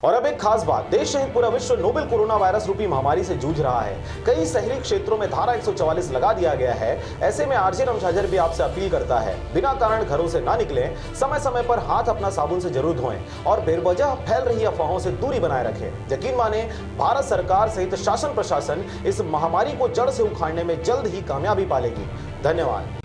और अब एक खास बात, देश सहित पूरा विश्व नोवेल कोरोना वायरस रूपी महामारी से जूझ रहा है। कई शहरी क्षेत्रों में धारा 144 लगा दिया गया है। ऐसे में आरजे रमझाझर भी आपसे अपील करता है, बिना कारण घरों से ना निकलें, समय समय पर हाथ अपना साबुन से जरूर धोएं और बेवजह फैल रही अफवाहों से दूरी बनाए रखें। यकीन माने, भारत सरकार सहित शासन प्रशासन इस महामारी को जड़ से उखाड़ने में जल्द ही कामयाबी पालेगी। धन्यवाद।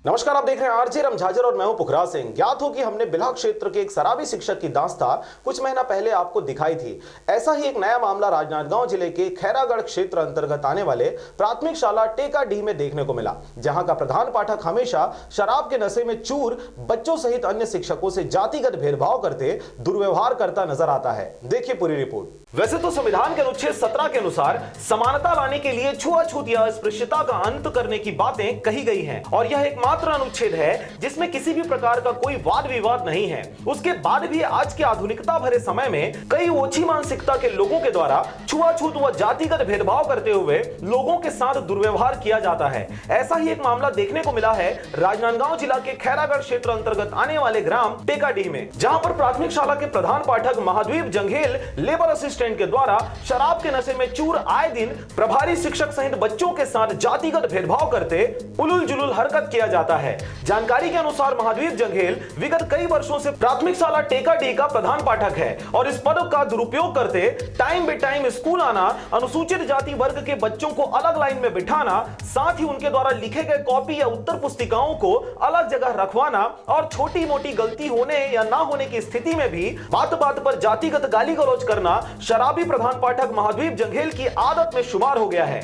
नमस्कार, आप देख रहे हैं आरजे रमझाझर और मैं हूं पुखराज सिंह। ज्ञात हो कि हमने बिल्हा क्षेत्र के एक शराबी शिक्षक की दास्तां कुछ महीना पहले आपको दिखाई थी। ऐसा ही एक नया मामला राजनांदगांव जिले के खैरागढ़ क्षेत्र अंतर्गत आने वाले प्राथमिक शाला टेकाडीह में देखने को मिला, जहां का प्रधान पाठक हमेशा शराब के नशे में चूर बच्चों सहित अन्य शिक्षकों से जातिगत भेदभाव करते दुर्व्यवहार करता नजर आता है। देखिए पूरी रिपोर्ट। वैसे तो संविधान के अनुच्छेद 17 के अनुसार समानता लाने के लिए छुआछूत या अस्पृश्यता का अंत करने की बातें कही गई हैं और यह एकमात्र अनुच्छेद है जिसमें किसी भी प्रकार का कोई वाद विवाद नहीं है। उसके बाद भी आज के आधुनिकता भरे समय में कई ओछी मानसिकता के लोगों के द्वारा छुआछूत व जातिगत भेदभाव करते हुए लोगों के साथ दुर्व्यवहार किया जाता है। ऐसा ही एक मामला देखने को मिला है राजनांदगांव जिला के खैरागढ़ क्षेत्र अंतर्गत आने वाले ग्राम टेकाडीह में, जहां पर प्राथमिक शाला के प्रधान पाठक महाद्वीप जंघेल लेबर असिस्टेंट के द्वारा शराब के नशे में चूर आए दिन प्रभारी शिक्षक सहित बच्चों के साथ जातिगत भेदभाव करते उलुल जुलुल हरकत किया जाता है। जानकारी के अनुसार महाद्वीप जंघेल विगत कई वर्षों से प्राथमिक शाला टेकाडीह का प्रधान पाठक है और इस पद का दुरुपयोग करते टाइम बे टाइम स्कूल आना, अनुसूचित जाति वर्ग के बच्चों को अलग लाइन में बिठाना, साथ ही उनके द्वारा लिखे गए कॉपी या उत्तर पुस्तिकाओं को अलग जगह रखवाना और छोटी मोटी गलती होने या ना होने की स्थिति में भी बात बात पर जातिगत गाली गलौज करना शराबी प्रधान पाठक महाद्वीप जंघेल की आदत में शुमार हो गया है।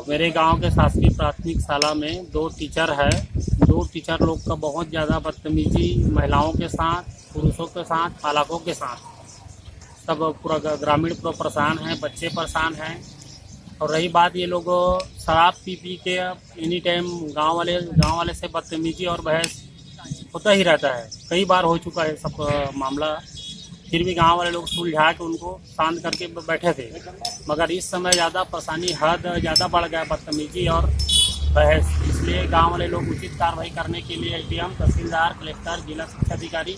मेरे गांव के शासकीय प्राथमिक शाला में 2 टीचर है। 2 टीचर लोग का बहुत ज्यादा बदतमीजी महिलाओं के साथ, पुरुषों के साथ, पालकों के साथ, सब पूरा ग्रामीण पूरा परेशान है, बच्चे परेशान हैं। और रही बात, ये लोग शराब पी के एनी टाइम गांव वाले से बदतमीजी और बहस होता ही रहता है। कई बार हो चुका है सब मामला, फिर भी गांव वाले लोग सुलझा के उनको शांत करके बैठे थे। मगर इस समय ज़्यादा परेशानी हद ज़्यादा बढ़ गया, बदतमीजी और बहस। इसलिए गांव वाले लोग उचित कार्रवाई करने के लिए एसडीएम, तहसीलदार, कलेक्टर, जिला शिक्षा अधिकारी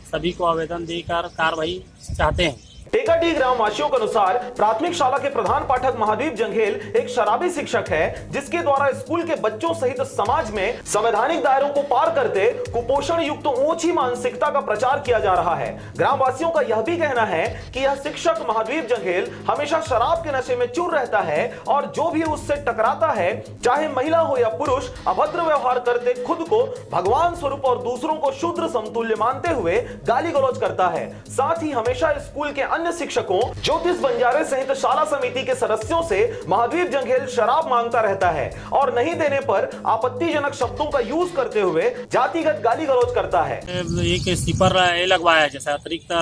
सभी को आवेदन देकर कार्रवाई चाहते हैं। टेकाडीह ग्राम वासियों के अनुसार प्राथमिक शाला के प्रधान पाठक महाद्वीप जंघेल एक शराबी शिक्षक है, जिसके द्वारा स्कूल के बच्चों सहित समाज में संवैधानिक दायरों को पार करते कुपोषण युक्त ऊंची मानसिकता का प्रचार किया जा रहा है। ग्राम वासियों का यह भी कहना है कि यह शिक्षक महाद्वीप जंघेल हमेशा शराब के नशे में चूर रहता है और जो भी उससे टकराता है, चाहे महिला हो या पुरुष, अभद्र व्यवहार करते खुद को भगवान स्वरूप और दूसरों को शूद्र समतुल्य मानते हुए गाली गलौज करता है। साथ ही हमेशा स्कूल के अन्य शिक्षकों, ज्योतिष बंजारे सहित शाला समिति के सदस्यों से महाद्वीप जंघेल शराब मांगता रहता है और नहीं देने पर आपत्तिजनक शब्दों का यूज करते हुए जातिगत गाली गलौज करता है। एक स्टीपर लगवाया, जैसे अतिरिक्त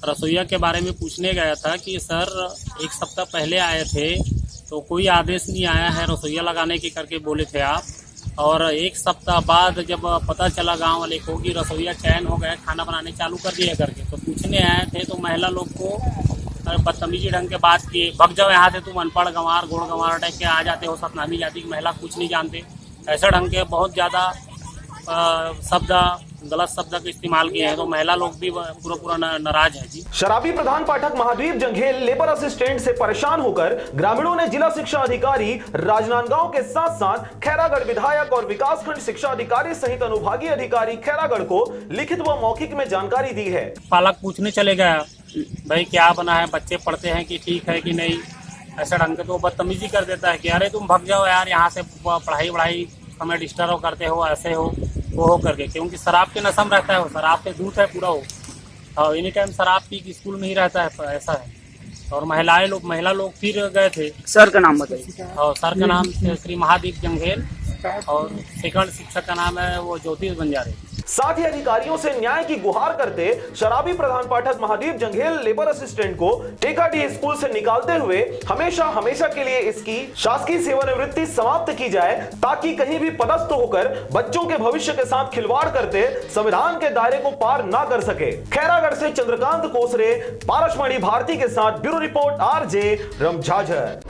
रसोईया के बारे में पूछने गया था कि सर 1 सप्ताह पहले आए थे तो कोई आदेश नहीं आया है रसोईया लगाने के करके बोले थे आप, और 1 सप्ताह बाद जब पता चला गांव वाले को कि रसोईया चयन हो गया, खाना बनाने चालू कर दिया करके, तो पूछने आए थे तो महिला लोग को बदतमीजी ढंग के बात किए, भग जाओ यहाँ से, तुम अनपढ़ गंवार गोड़ गंवार टाइप के आ जाते हो, सतनामी जाति की महिला कुछ नहीं जानते, ऐसा ढंग के बहुत ज़्यादा गलत शब्द का इस्तेमाल किए हैं। तो महिला लोग भी पूरा नाराज है जी। शराबी प्रधान पाठक महाद्वीप जंघेल लेबर असिस्टेंट से परेशान होकर ग्रामीणों ने जिला शिक्षा अधिकारी राजनांदगांव के साथ साथ खैरागढ़ विधायक और विकासखंड शिक्षा अधिकारी सहित अनुभागीय अधिकारी खैरागढ़ को लिखित व मौखिक में जानकारी दी है। पालक पूछने चले गया, भाई क्या बना है, बच्चे पढ़ते हैं कि ठीक है कि नहीं, ऐसा ढंग के तो बदतमीजी कर देता है कि अरे तुम भग जाओ यार यहाँ से, पढ़ाई समय डिस्टर्ब करते हो, ऐसे हो वो हो करके, क्योंकि शराब के नशा में रहता है, वो शराब से दूर है पूरा हो, और एनी टाइम शराब पी के स्कूल में ही रहता है, ऐसा है। और महिला लोग फिर गए थे। सर का नाम बताइए। और सर का नाम श्री महाद्वीप जंघेल और सेकंड शिक्षक का नाम है वो ज्योतिष बंजारे। साथ ही अधिकारियों से न्याय की गुहार करते शराबी प्रधान पाठक महाद्वीप जंघेल लेबर असिस्टेंट को टेकाडीह स्कूल से निकालते हुए हमेशा के लिए इसकी शासकीय सेवानिवृत्ति समाप्त की जाए, ताकि कहीं भी पदस्थ होकर बच्चों के भविष्य के साथ खिलवाड़ करते संविधान के दायरे को पार ना कर सके। खैरागढ़ से चंद्रकांत कोसरे, पारसमणि भारती के साथ ब्यूरो रिपोर्ट आरजे रमझाझर।